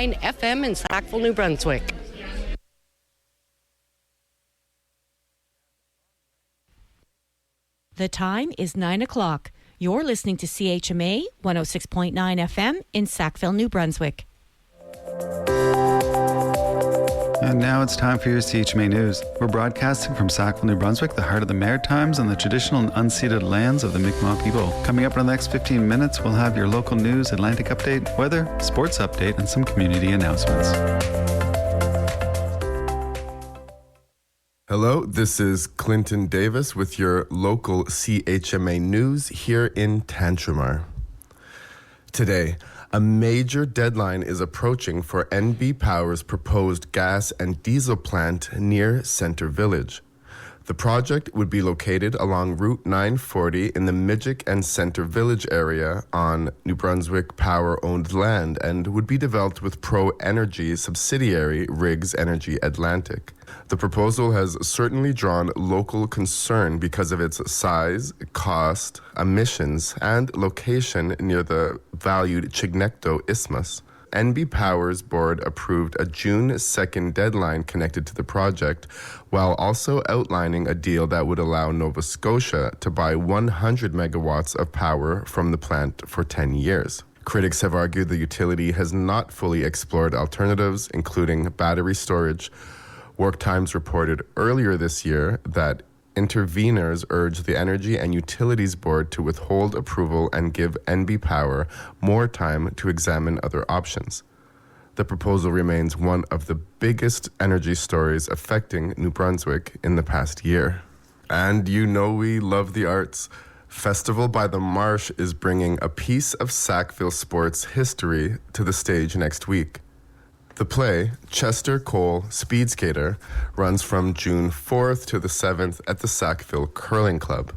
FM in Sackville, New Brunswick. The time is 9 o'clock. You're listening to CHMA 106.9 FM in Sackville, New Brunswick. And now it's time for your CHMA News. We're broadcasting from Sackville, New Brunswick, the heart of the Maritimes and the traditional and unceded lands of the Mi'kmaq people. Coming up in the next 15 minutes, we'll have your local news, Atlantic update, weather, sports update, and some community announcements. Hello, this is Clinton Davis with your local CHMA News here in Tantramar. Today, a major deadline is approaching for NB Power's proposed gas and diesel plant near Centre Village. The project would be located along Route 940 in the Midgick and Centre Village area on New Brunswick Power-owned land and would be developed with Pro Energy subsidiary Riggs Energy Atlantic. The proposal has certainly drawn local concern because of its size, cost, emissions, and location near the valued Chignecto Isthmus. NB Power's board approved a June 2nd deadline connected to the project, while also outlining a deal that would allow Nova Scotia to buy 100 megawatts of power from the plant for 10 years. Critics have argued the utility has not fully explored alternatives, including battery storage. Work Times reported earlier this year that interveners urged the Energy and Utilities Board to withhold approval and give NB Power more time to examine other options. The proposal remains one of the biggest energy stories affecting New Brunswick in the past year. And you know we love the arts. Festival by the Marsh is bringing a piece of Sackville sports history to the stage next week. The play, Chester Cole Speed Skater, runs from June 4th to the 7th at the Sackville Curling Club.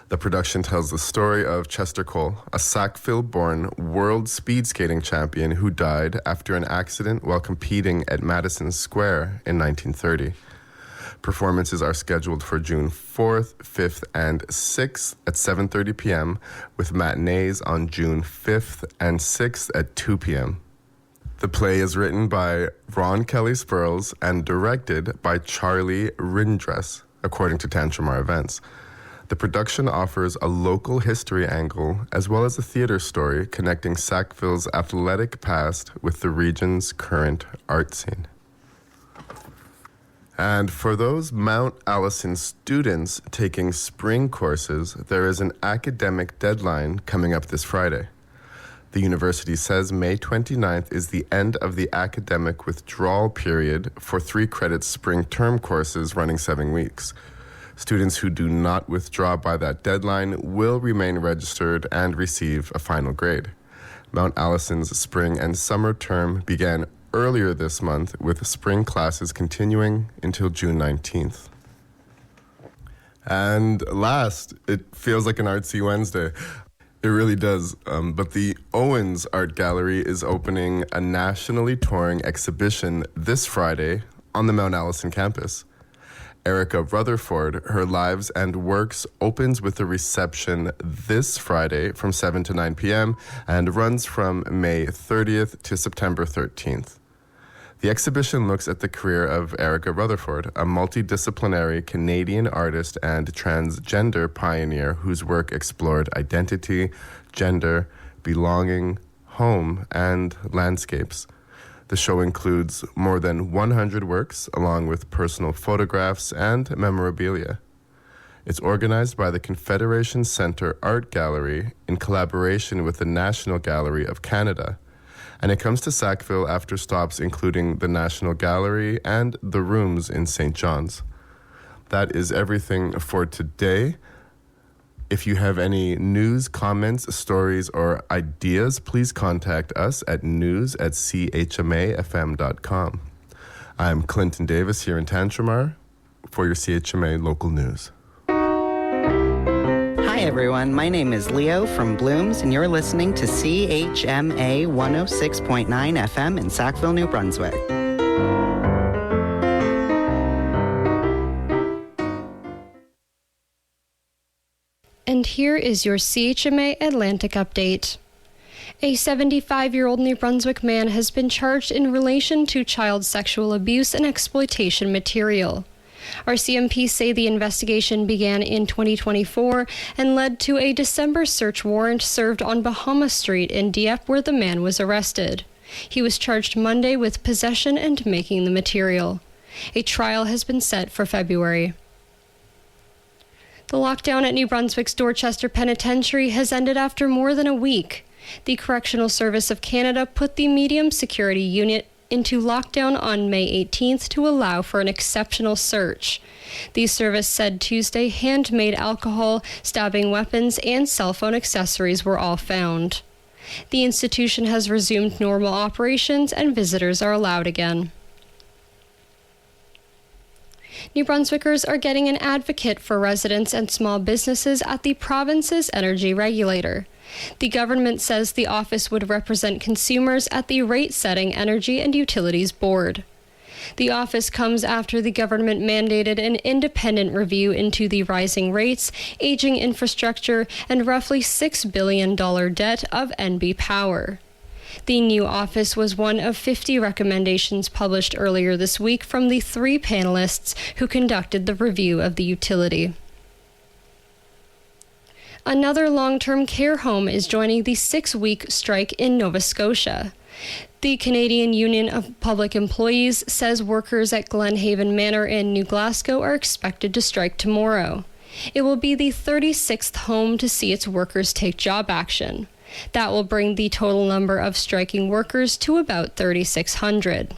The production tells the story of Chester Cole, a Sackville-born world speed skating champion who died after an accident while competing at Madison Square in 1930. Performances are scheduled for June 4th, 5th, and 6th at 7:30 p.m., with matinees on June 5th and 6th at 2 p.m. The play is written by Ron Kelly Spurls and directed by Charlie Rindress, according to Tantramar Events. The production offers a local history angle as well as a theater story connecting Sackville's athletic past with the region's current art scene. And for those Mount Allison students taking spring courses, there is an academic deadline coming up this Friday. The university says May 29th is the end of the academic withdrawal period for 3-credit spring term courses running 7 weeks. Students who do not withdraw by that deadline will remain registered and receive a final grade. Mount Allison's spring and summer term began earlier this month, with spring classes continuing until June 19th. And last, it feels like an artsy Wednesday. It really does. But the Owens Art Gallery is opening a nationally touring exhibition this Friday on the Mount Allison campus. Erica Rutherford, Her Lives and Works, opens with a reception this Friday from 7 to 9 p.m. and runs from May 30th to September 13th. The exhibition looks at the career of Erica Rutherford, a multidisciplinary Canadian artist and transgender pioneer whose work explored identity, gender, belonging, home, and landscapes. The show includes more than 100 works, along with personal photographs and memorabilia. It's organized by the Confederation Centre Art Gallery in collaboration with the National Gallery of Canada, and it comes to Sackville after stops including the National Gallery and the Rooms in St. John's. That is everything for today. If you have any news, comments, stories, or ideas, please contact us at news@chmafm.com. I'm Clinton Davis here in Tantramar for your CHMA local news. Hi everyone, my name is Leo from Blooms and you're listening to CHMA 106.9 FM in Sackville, New Brunswick. And here is your CHMA Atlantic update. A 75-year-old New Brunswick man has been charged in relation to child sexual abuse and exploitation material. RCMP say the investigation began in 2024 and led to a December search warrant served on Bahama Street in Dieppe where the man was arrested. He was charged Monday with possession and making the material. A trial has been set for February. The lockdown at New Brunswick's Dorchester Penitentiary has ended after more than a week. The Correctional Service of Canada put the medium security unit into lockdown on May 18th to allow for an exceptional search. The service said Tuesday handmade alcohol, stabbing weapons, and cell phone accessories were all found. The institution has resumed normal operations and visitors are allowed again. New Brunswickers are getting an advocate for residents and small businesses at the province's energy regulator. The government says the office would represent consumers at the Rate-Setting Energy and Utilities Board. The office comes after the government mandated an independent review into the rising rates, aging infrastructure, and roughly $6 billion debt of NB Power. The new office was one of 50 recommendations published earlier this week from the 3 panelists who conducted the review of the utility. Another long-term care home is joining the 6-week strike in Nova Scotia. The Canadian Union of Public Employees says workers at Glenhaven Manor in New Glasgow are expected to strike tomorrow. It will be the 36th home to see its workers take job action. That will bring the total number of striking workers to about 3,600.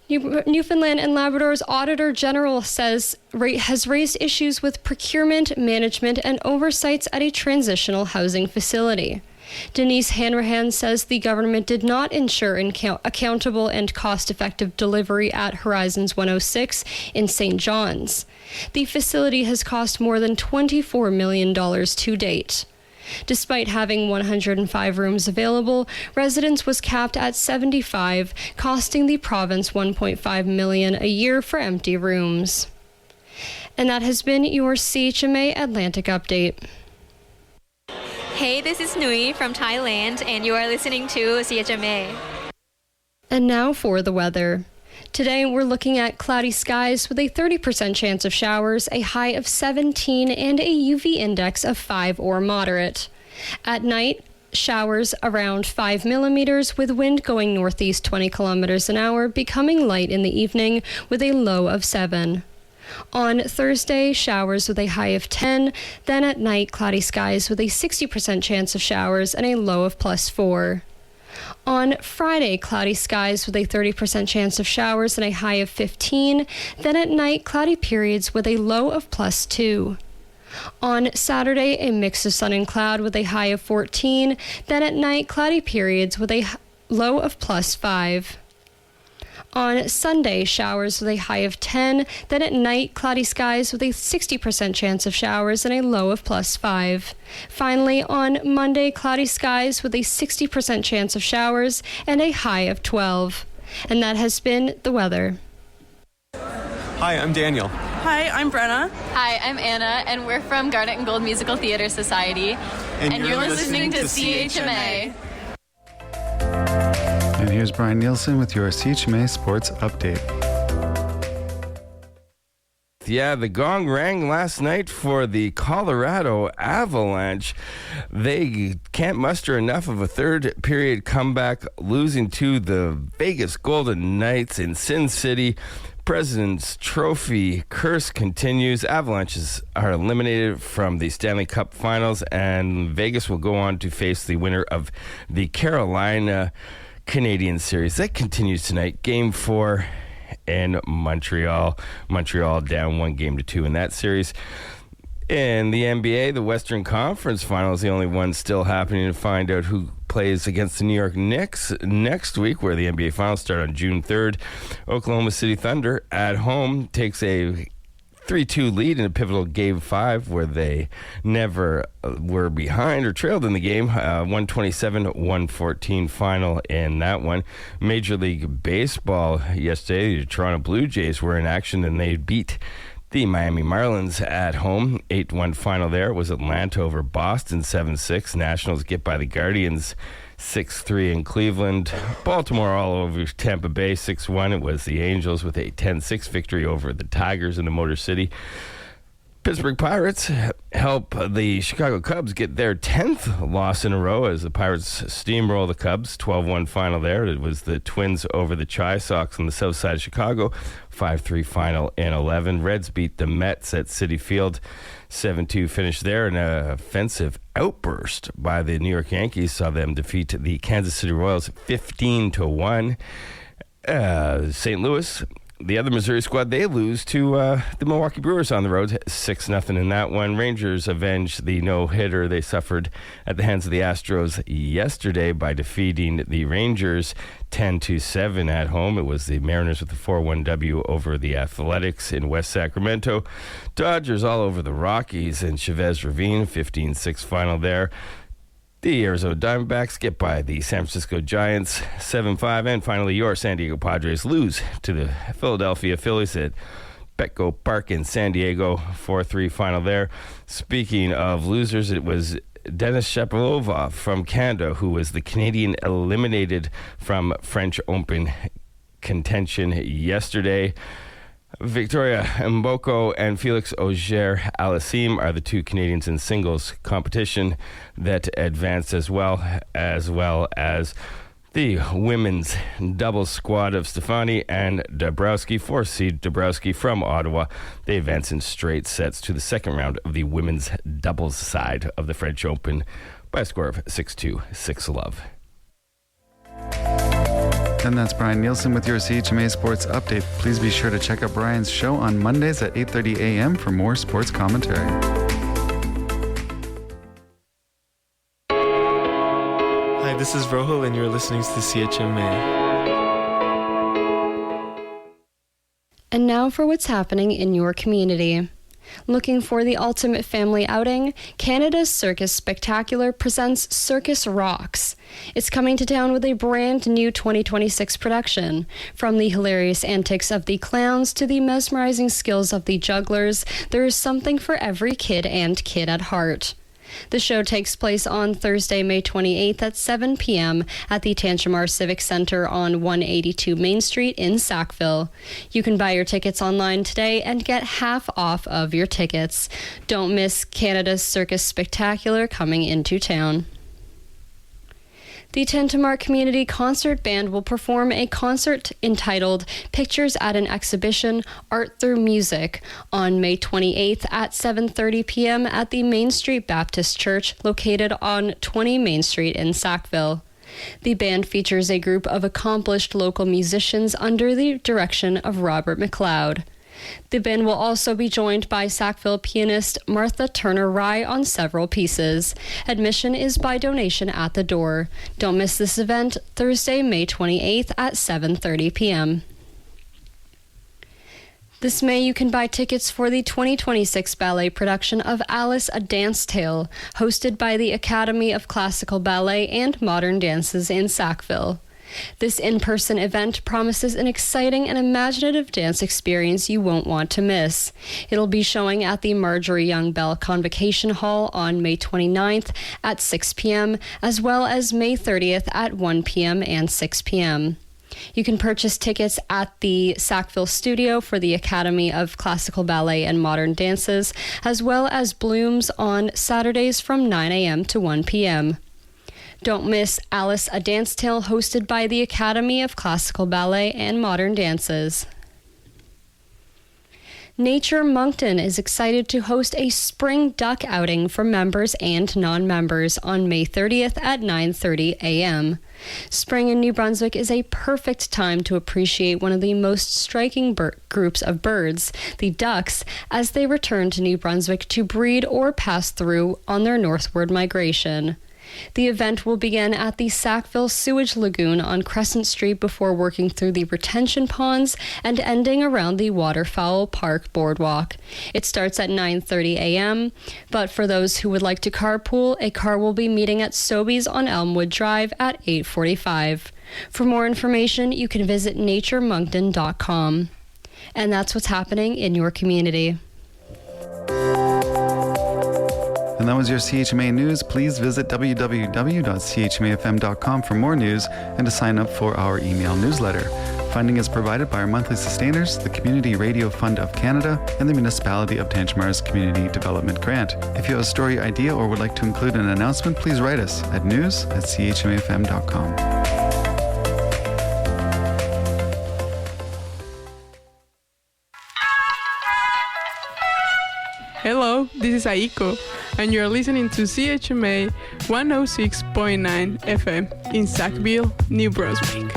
Newfoundland and Labrador's Auditor General says has raised issues with procurement, management, and oversights at a transitional housing facility. Denise Hanrahan says the government did not ensure accountable and cost-effective delivery at Horizons 106 in St. John's. The facility has cost more than $24 million to date. Despite having 105 rooms available, residence was capped at 75, costing the province $1.5 million a year for empty rooms. And that has been your CHMA Atlantic Update. Hey, this is Nui from Thailand, and you are listening to CHMA. And now for the weather. Today, we're looking at cloudy skies with a 30% chance of showers, a high of 17, and a UV index of 5 or moderate. At night, showers around 5 millimeters with wind going northeast 20 kilometers an hour, becoming light in the evening with a low of 7. On Thursday, showers with a high of 10, then at night, cloudy skies with a 60% chance of showers and a low of +4. On Friday, cloudy skies with a 30% chance of showers and a high of 15, then at night, cloudy periods with a low of +2. On Saturday, a mix of sun and cloud with a high of 14, then at night, cloudy periods with a low of +5. On Sunday, showers with a high of 10, then at night, cloudy skies with a 60% chance of showers and a low of +5. Finally, on Monday, cloudy skies with a 60% chance of showers and a high of 12. And that has been the weather. Hi, I'm Daniel. Hi, I'm Brenna. Hi, I'm Anna, and we're from Garnet and Gold Musical Theatre Society. And you're listening to CHMA. And here's Brian Nielsen with your CHMA Sports Update. Yeah, the gong rang last night for the Colorado Avalanche. They can't muster enough of a third period comeback, losing to the Vegas Golden Knights in Sin City. President's Trophy curse continues. Avalanches are eliminated from the Stanley Cup Finals, and Vegas will go on to face the winner of the Carolina Canadian Series. That continues tonight. Game 4 in Montreal. Montreal down 1-2 in that series. In the NBA, the Western Conference Finals, the only one still happening, to find out who plays against the New York Knicks next week, where the NBA Finals start on June 3rd. Oklahoma City Thunder at home takes a 3-2 lead in a pivotal Game 5, where they never were behind or trailed in the game. 127-114 final in that one. Major League Baseball yesterday, the Toronto Blue Jays were in action, and they beat The Miami Marlins at home, 8-1 final there. It was Atlanta over Boston, 7-6. Nationals get by the Guardians, 6-3 in Cleveland. Baltimore all over Tampa Bay, 6-1. It was the Angels with a 10-6 victory over the Tigers in the Motor City. Pittsburgh Pirates help the Chicago Cubs get their 10th loss in a row as the Pirates steamroll the Cubs. 12-1 final there. It was the Twins over the Chi Sox on the south side of Chicago. 5-3 final in 11. Reds beat the Mets at Citi Field. 7-2 finish there. An offensive outburst by the New York Yankees saw them defeat the Kansas City Royals 15-1. St. Louis, the other Missouri squad, they lose to the Milwaukee Brewers on the road, 6-0 in that one. Rangers avenge the no-hitter they suffered at the hands of the Astros yesterday by defeating the Rangers 10-7 at home. It was the Mariners with the 4-1 W over the Athletics in West Sacramento. Dodgers all over the Rockies in Chavez Ravine, 15-6 final there. The Arizona Diamondbacks get by the San Francisco Giants 7-5, and finally your San Diego Padres lose to the Philadelphia Phillies at Petco Park in San Diego, 4-3 final there. Speaking of losers, it was Denis Shapovalov from Canada who was the Canadian eliminated from French Open contention yesterday. Victoria Mboko and Felix Auger-Aliassime are the two Canadians in singles competition that advanced, as well as the women's doubles squad of Stefani and Dabrowski, 4-seed Dabrowski from Ottawa. They advance in straight sets to the second round of the women's doubles side of the French Open by a score of 6-2, 6-love. And that's Brian Nielsen with your CHMA Sports Update. Please be sure to check out Brian's show on Mondays at 8:30 a.m. for more sports commentary. Hi, this is Rohil, and you're listening to CHMA. And now for what's happening in your community. Looking for the ultimate family outing? Canada's Circus Spectacular presents Circus Rocks. It's coming to town with a brand new 2026 production. From the hilarious antics of the clowns to the mesmerizing skills of the jugglers, there is something for every kid and kid at heart. The show takes place on Thursday, May 28th at 7 p.m. at the Tantramar Civic Center on 182 Main Street in Sackville. You can buy your tickets online today and get half off of your tickets. Don't miss Canada's Circus Spectacular coming into town. The Tantramar Community Concert Band will perform a concert entitled Pictures at an Exhibition, Art Through Music on May 28th at 7:30 p.m. at the Main Street Baptist Church located on 20 Main Street in Sackville. The band features a group of accomplished local musicians under the direction of Robert McLeod. The band will also be joined by Sackville pianist Martha Turner-Rye on several pieces. Admission is by donation at the door. Don't miss this event, Thursday, May 28th at 7:30 p.m. This May, you can buy tickets for the 2026 ballet production of Alice, A Dance Tale, hosted by the Academy of Classical Ballet and Modern Dances in Sackville. This in-person event promises an exciting and imaginative dance experience you won't want to miss. It'll be showing at the Marjorie Young Bell Convocation Hall on May 29th at 6 p.m., as well as May 30th at 1 p.m. and 6 p.m. You can purchase tickets at the Sackville studio for the Academy of Classical Ballet and Modern Dances, as well as Bloom's on Saturdays from 9 a.m. to 1 p.m. Don't miss Alice, A Dance Tale, hosted by the Academy of Classical Ballet and Modern Dances. Nature Moncton is excited to host a spring duck outing for members and non-members on May 30th at 9:30 a.m. Spring in New Brunswick is a perfect time to appreciate one of the most striking groups of birds, the ducks, as they return to New Brunswick to breed or pass through on their northward migration. The event will begin at the Sackville Sewage Lagoon on Crescent Street before working through the retention ponds and ending around the Waterfowl Park Boardwalk. It starts at 9:30 a.m., but for those who would like to carpool, a car will be meeting at Sobeys on Elmwood Drive at 8:45. For more information, you can visit naturemoncton.com. And that's what's happening in your community. And that was your CHMA News. Please visit www.chmafm.com for more news and to sign up for our email newsletter. Funding is provided by our monthly sustainers, the Community Radio Fund of Canada, and the Municipality of Tantramara's Community Development Grant. If you have a story idea or would like to include an announcement, please write us at news@chmafm.com. Hello, this is Aiko, and you're listening to CHMA 106.9 FM in Sackville, New Brunswick.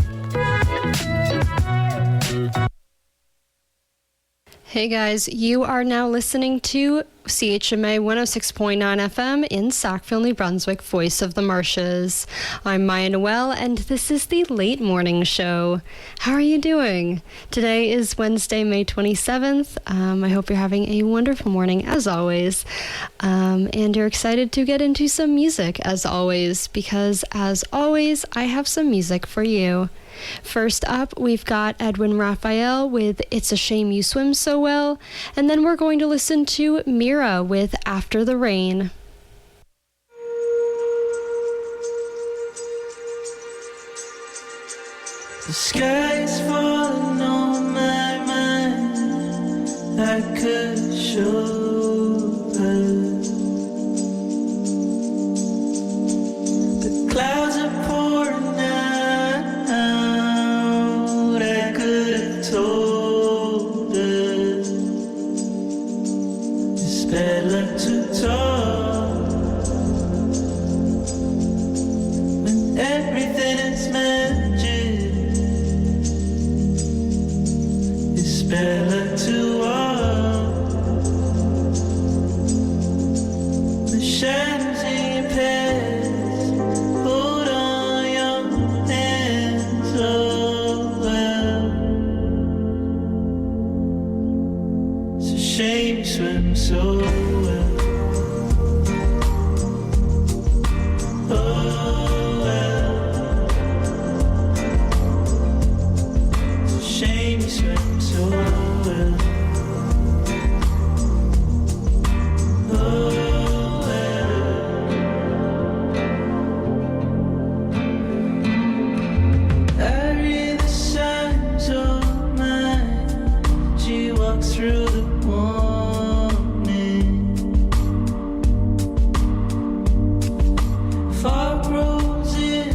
Hey guys, you are now listening to CHMA 106.9 FM in Sackville, New Brunswick, Voice of the Marshes. I'm Maya Noel, and this is the Late Morning Show. How are you doing? Today is Wednesday, May 27th. I hope you're having a wonderful morning, as always. And you're excited to get into some music, as always, because, as always, I have some music for you. First up, we've got Edwin Raphael with It's a Shame You Swim So Well, and then we're going to listen to Mira with After the Rain. The sky's falling on my mind. I could show her. The clouds are pouring out. I could have told her. It's bad luck to talk when everything is magic. It's bad luck to walk the shadows in your past. Hold on your hands, oh well. It's a shame you swim so well. Oh well. It's a shame you swim so well. Oh well. I read the signs of mine. She walks through the morning. Fog rolls in,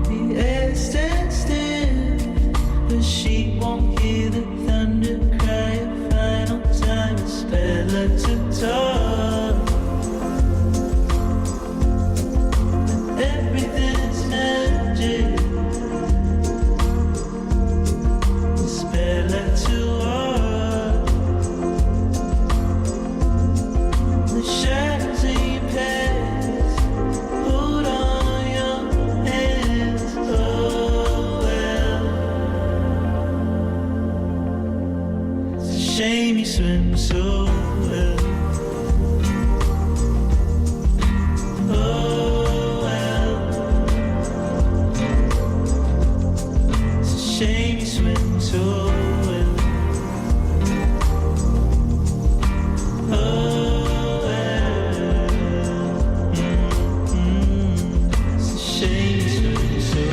the air stands still, but she won't hear the thunder cry a final time. It's bad luck to talk. Everything is magic. It's bad luck to walk the shadows in your past. Hold on your hands, oh well. It's a shame you swim so well. Oh well. It's a shame you swim so well. Oh well. It's a shame you swim so well.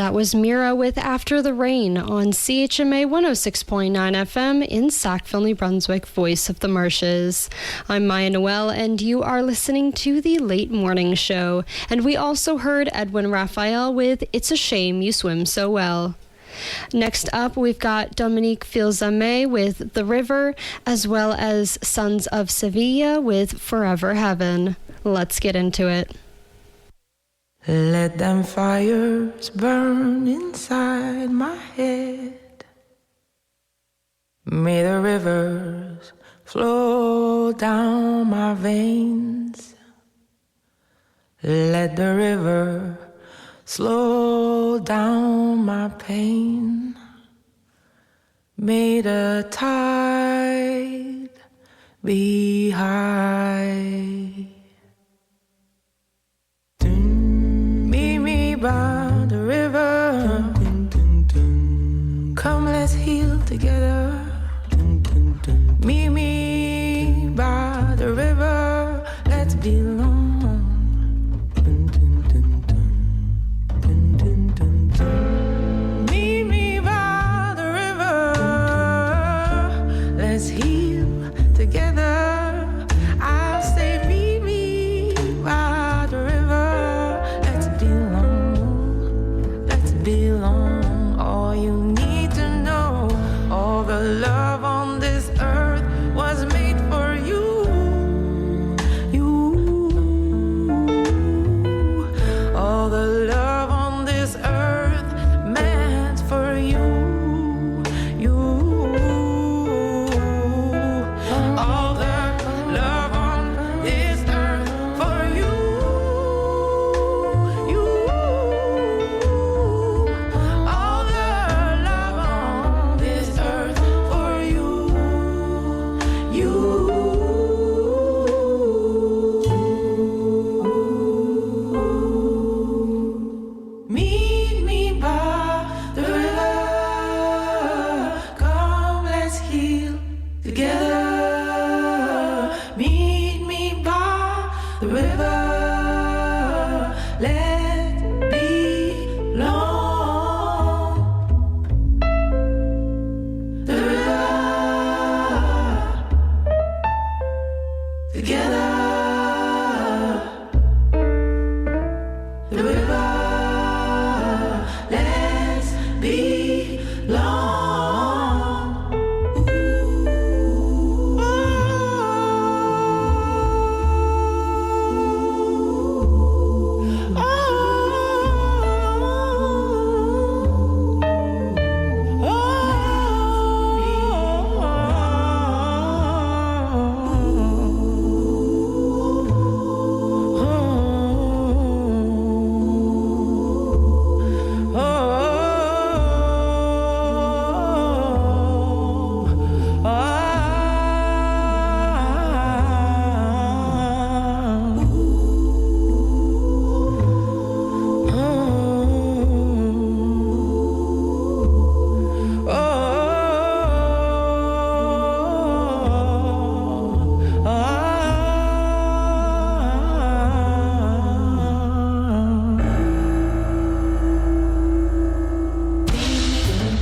That was Mira with After the Rain on CHMA 106.9 FM in Sackville, New Brunswick, Voice of the Marshes. I'm Maya Noel, and you are listening to the Late Morning Show. And we also heard Edwin Raphael with It's a Shame You Swim So Well. Next up, we've got Dominique Filzame with The River, as well as Sons of Sevilla with Forever Heaven. Let's get into it. Let them fires burn inside my head. May the rivers flow down my veins. Let the river slow down my pain. May the tide be high. Meet me by the river. Come, let's heal together. Meet me by the river. Let's belong. Meet me by the river. Let's heal together. I'll say, meet me by the river. Let's belong. Let's belong. All you need to know, all the love on this earth was made for you. All the love on this earth meant for you. All the love on this earth for you. All the love on this earth for you. Meet me by the river. Come, let's heal together. Meet me by the river. Let's belong. The river together. The river, let's belong.